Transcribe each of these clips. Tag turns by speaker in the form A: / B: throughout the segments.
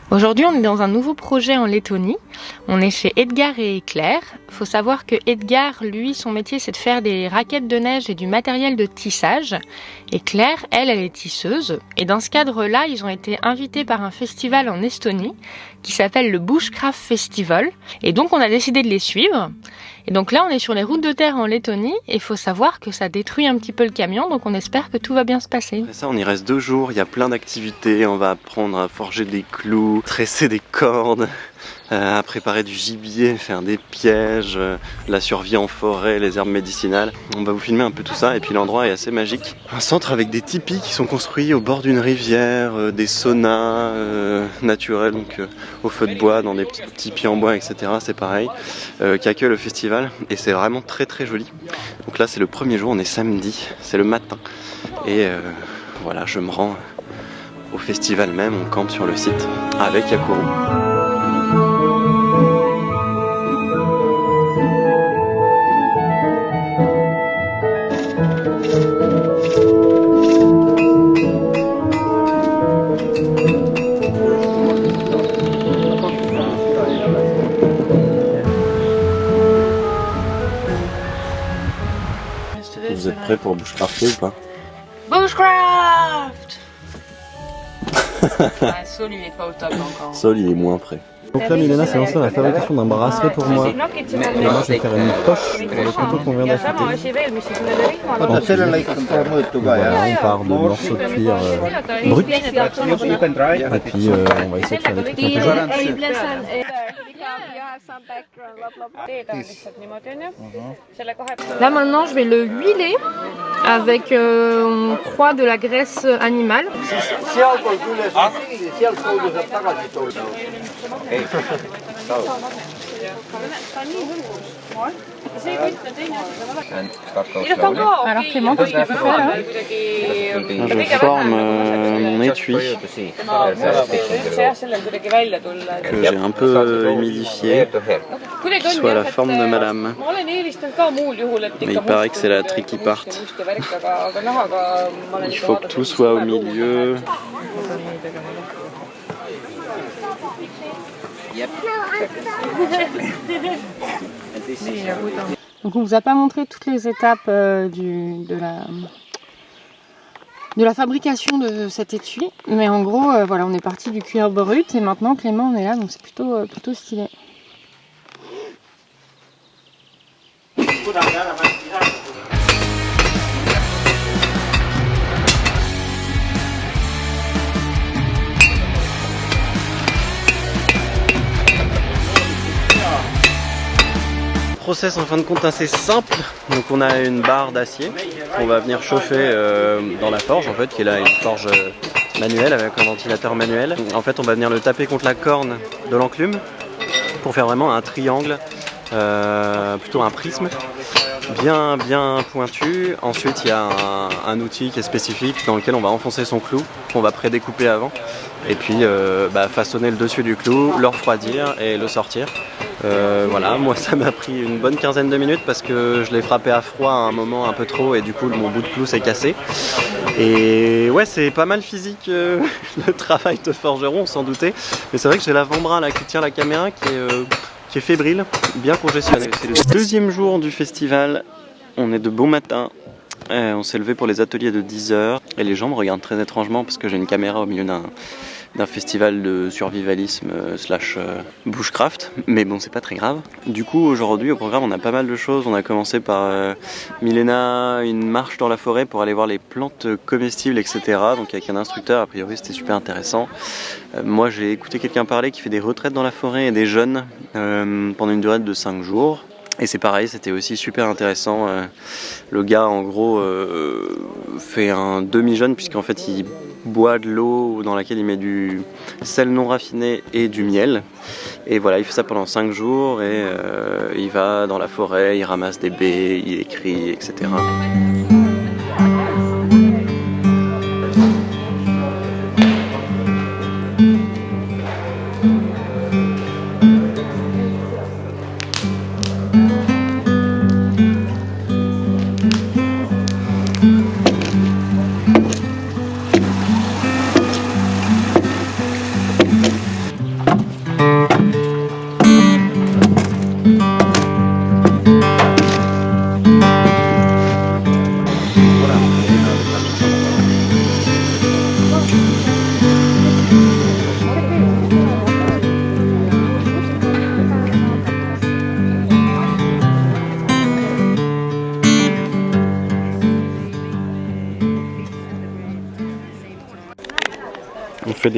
A: Aujourd'hui, on est dans un nouveau projet en Lettonie. On est chez Edgar et Claire. Faut savoir que Edgar, lui, son métier, c'est de faire des raquettes de neige et du matériel de tissage. Et Claire, elle est tisseuse. Et dans ce cadre-là, ils ont été invités par un festival en Estonie qui s'appelle le Bushcraft Festival. Et donc, on a décidé de les suivre. Et donc là, on est sur les routes de terre en Lettonie. Et il faut savoir que ça détruit un petit peu le camion. Donc, on espère que tout va bien se passer.
B: Après ça, on y reste 2 jours. Il y a plein d'activités. On va apprendre à forger des clous, tresser des cordes, à préparer du gibier, faire des pièges, la survie en forêt, les herbes médicinales. On va vous filmer un peu tout ça et puis l'endroit est assez magique. Un centre avec des tipis qui sont construits au bord d'une rivière, des saunas naturels, donc au feu de bois, dans des petits tipis en bois, etc. C'est pareil, qui accueille le festival et c'est vraiment très très joli. Donc là c'est le premier jour, on est samedi, c'est le matin et voilà, je me rends au festival même, on campe sur le site avec Yakuru. Vous êtes prêts pour bushcrafter ou pas?
A: Bushcraft. Saul, il est pas au top encore.
B: Saul, il est moins prêt.
C: Donc là, Milena s'est lancée dans la fabrication d'un bracelet pour moi. Et moi, je vais faire une poche pour le couteau qu'on vient d'acheter. Voilà, on part de morceaux de cuir bruts. Et puis, on va essayer de faire des trucs un peu jolis.
A: Là maintenant je vais le huiler avec on croit de la graisse animale. Alors Clément, qu'est-ce que tu fais là?
B: Je forme mon étui que j'ai un peu humidifié, qui soit à la forme de madame. Mais il paraît que c'est la tricky part. Il faut que tout soit au milieu.
A: Donc on vous a pas montré toutes les étapes de la fabrication de cet étui, mais en gros voilà, on est parti du cuir brut et maintenant Clément on est là, donc c'est plutôt stylé.
B: Process en fin de compte assez simple. Donc on a une barre d'acier qu'on va venir chauffer dans la forge en fait, qui est là une forge manuelle avec un ventilateur manuel. En fait on va venir le taper contre la corne de l'enclume pour faire vraiment un triangle, plutôt un prisme bien pointu. Ensuite il y a un outil qui est spécifique dans lequel on va enfoncer son clou qu'on va prédécouper avant et puis façonner le dessus du clou, le refroidir et le sortir. Voilà, moi ça m'a pris une bonne quinzaine de minutes parce que je l'ai frappé à froid à un moment un peu trop et du coup mon bout de clou s'est cassé. Et ouais, c'est pas mal physique le travail de forgeron, sans douter. Mais c'est vrai que j'ai l'avant-bras là qui tient la caméra qui est fébrile, bien congestionné. C'est le deuxième jour du festival, on est de bon matin. On s'est levé pour les ateliers de 10h et les gens me regardent très étrangement parce que j'ai une caméra au milieu d'un festival de survivalisme / bushcraft, mais bon c'est pas très grave. Du coup aujourd'hui au programme on a pas mal de choses. On a commencé par Milena, une marche dans la forêt pour aller voir les plantes comestibles, etc. Donc avec un instructeur, a priori c'était super intéressant. Moi j'ai écouté quelqu'un parler qui fait des retraites dans la forêt et des jeûnes pendant une durée de 5 jours. Et c'est pareil, c'était aussi super intéressant. Le gars, en gros, fait un demi-jeûne puisqu'en fait, il boit de l'eau dans laquelle il met du sel non raffiné et du miel. Et voilà, il fait ça pendant 5 jours et il va dans la forêt, il ramasse des baies, il écrit, etc.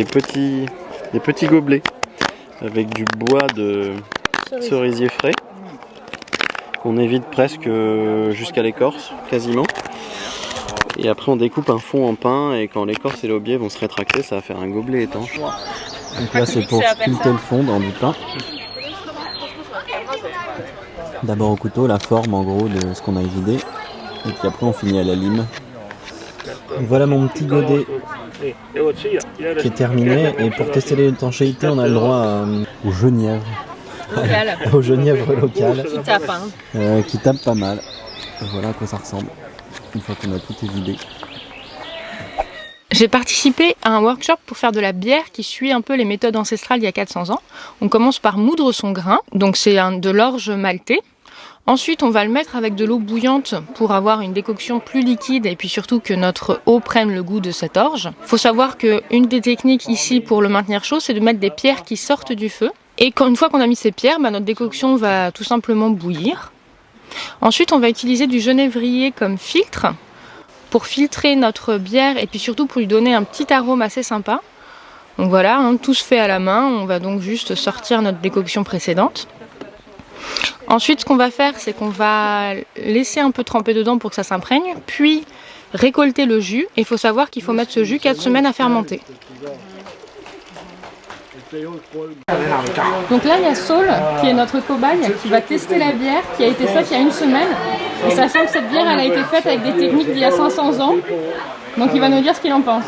B: des petits gobelets avec du bois de cerisier frais qu'on évite presque jusqu'à l'écorce, quasiment. Et après on découpe un fond en pain et quand l'écorce et l'aubier vont se rétracter, ça va faire un gobelet étanche. Donc là c'est pour sculpter le fond dans du pain. D'abord au couteau la forme en gros de ce qu'on a évidé et puis après on finit à la lime. Donc voilà mon petit godet qui est terminé et pour tester l'étanchéité on a le droit au genièvre. Au genièvre local qui tape pas mal. Voilà à quoi ça ressemble une fois qu'on a tout évidé.
A: J'ai participé à un workshop pour faire de la bière qui suit un peu les méthodes ancestrales d'il y a 400 ans. On commence par moudre son grain, donc c'est de l'orge maltée. Ensuite, on va le mettre avec de l'eau bouillante pour avoir une décoction plus liquide et puis surtout que notre eau prenne le goût de cette orge. Il faut savoir qu'une des techniques ici pour le maintenir chaud, c'est de mettre des pierres qui sortent du feu. Et une fois qu'on a mis ces pierres, notre décoction va tout simplement bouillir. Ensuite, on va utiliser du genévrier comme filtre pour filtrer notre bière et puis surtout pour lui donner un petit arôme assez sympa. Donc voilà, tout se fait à la main. On va donc juste sortir notre décoction précédente. Ensuite, ce qu'on va faire, c'est qu'on va laisser un peu tremper dedans pour que ça s'imprègne, puis récolter le jus. Et il faut savoir qu'il faut mettre ce jus 4 semaines à fermenter. Donc là, il y a Saul, qui est notre cobaye, qui va tester la bière qui a été faite il y a 1 semaine. Et sachant que cette bière, elle a été faite avec des techniques d'il y a 500 ans. Donc il va nous dire ce qu'il en pense.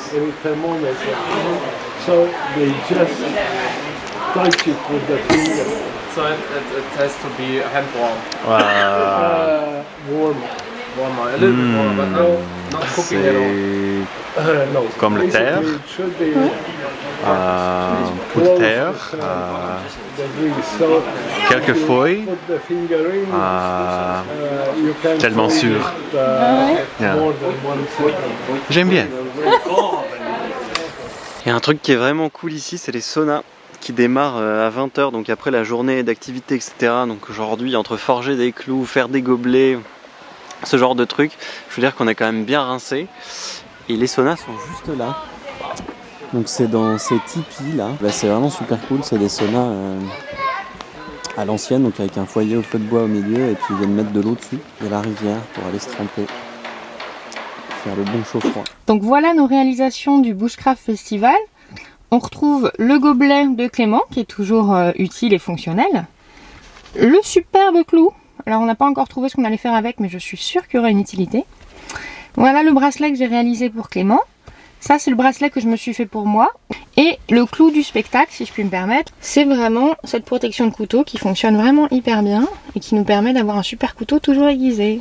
D: So it has to be hand warm. Warmer, a little bit warmer, but not cooking at all. No.
B: Comme le terre, peu de terre, quelques feuilles, tellement sûr. Yeah. J'aime bien. Il y a un truc qui est vraiment cool ici, c'est les saunas qui démarrent à 20 h, donc après la journée d'activité, etc. Donc aujourd'hui, entre forger des clous, faire des gobelets, ce genre de trucs, je veux dire qu'on est quand même bien rincé. Et les saunas sont juste là. Donc c'est dans ces tipis là. Bah, c'est vraiment super cool, c'est des saunas à l'ancienne, donc avec un foyer au feu de bois au milieu, et puis ils viennent mettre de l'eau dessus. Il y a la rivière pour aller se tremper, faire le bon chaud-froid.
A: Donc voilà nos réalisations du Bushcraft Festival. On retrouve le gobelet de Clément qui est toujours utile et fonctionnel. Le superbe clou. Alors on n'a pas encore trouvé ce qu'on allait faire avec, mais je suis sûre qu'il y aura une utilité. Voilà le bracelet que j'ai réalisé pour Clément. Ça c'est le bracelet que je me suis fait pour moi. Et le clou du spectacle, si je puis me permettre, c'est vraiment cette protection de couteau qui fonctionne vraiment hyper bien et qui nous permet d'avoir un super couteau toujours aiguisé.